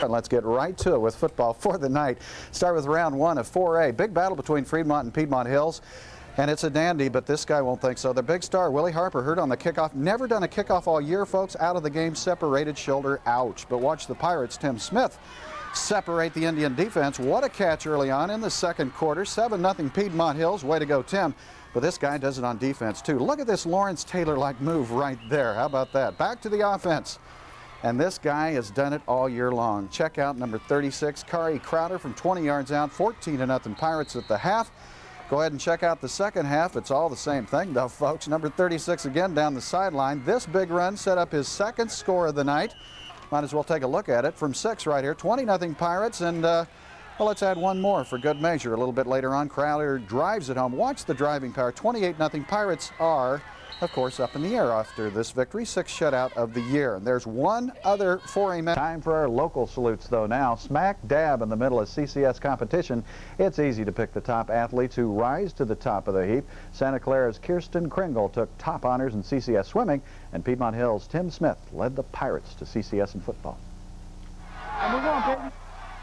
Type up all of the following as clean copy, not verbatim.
Let's get right to it with football for the night. Start with round 1 of 4A. Big battle between Fremont and Piedmont Hills. And it's a dandy, but this guy won't think so. The big star, Willie Harper, hurt on the kickoff. Never done a kickoff all year, folks. Out of the game, separated shoulder. Ouch. But watch the Pirates, Tim Smith, separate the Indian defense. What a catch early on in the second quarter. 7-0 Piedmont Hills. Way to go, Tim. But this guy does it on defense, too. Look at this Lawrence Taylor-like move right there. How about that? Back to the offense. And this guy has done it all year long. Check out number 36, Kari Crowder from 20 yards out. 14-0 Pirates at the half. Go ahead and check out the second half. It's all the same thing, though, folks. Number 36 again down the sideline. This big run set up his second score of the night. Might as well take a look at it from 6 right here. 20-0 Pirates. And, well, let's add one more for good measure. A little bit later on, Crowder drives it home. Watch the driving power. 28-0 Pirates are, of course, up in the air after this victory. 6th shutout of the year. And there's one other 4A match. Time for our local salutes, though, now. Smack dab in the middle of CCS competition. It's easy to pick the top athletes who rise to the top of the heap. Santa Clara's Kirsten Kringle took top honors in CCS swimming, and Piedmont Hills' Tim Smith led the Pirates to CCS in football. And move on, Peyton.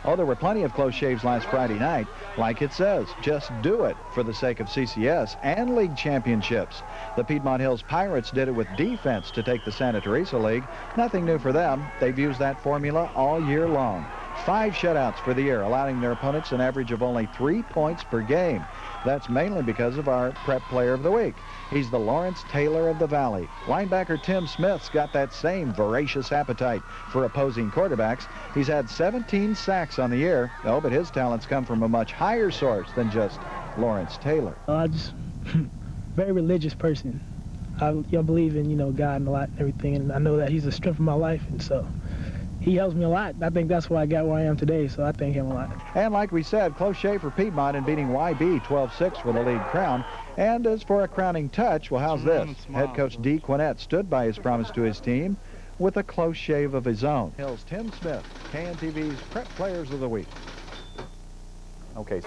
Oh, there were plenty of close shaves last Friday night. Like it says, just do it for the sake of CCS and league championships. The Piedmont Hills Pirates did it with defense to take the Santa Teresa League. Nothing new for them. They've used that formula all year long. 5 shutouts for the year, allowing their opponents an average of only 3 points per game. That's mainly because of our prep player of the week. He's the Lawrence Taylor of the Valley. Linebacker Tim Smith's got that same voracious appetite for opposing quarterbacks. He's had 17 sacks on the year. Oh, but his talents come from a much higher source than just Lawrence Taylor. I just very religious person. I believe in, God and a lot and everything, and I know that he's the strength of my life, and so he helps me a lot. I think that's why I got where I am today, so I thank him a lot. And like we said, close shave for Piedmont in beating YB 12-6 for the league crown. And as for a crowning touch, well, how's this? Head coach Dee Quinnett stood by his promise to his team with a close shave of his own. Hills Tim Smith, KNTV's Prep Players of the Week. Okay.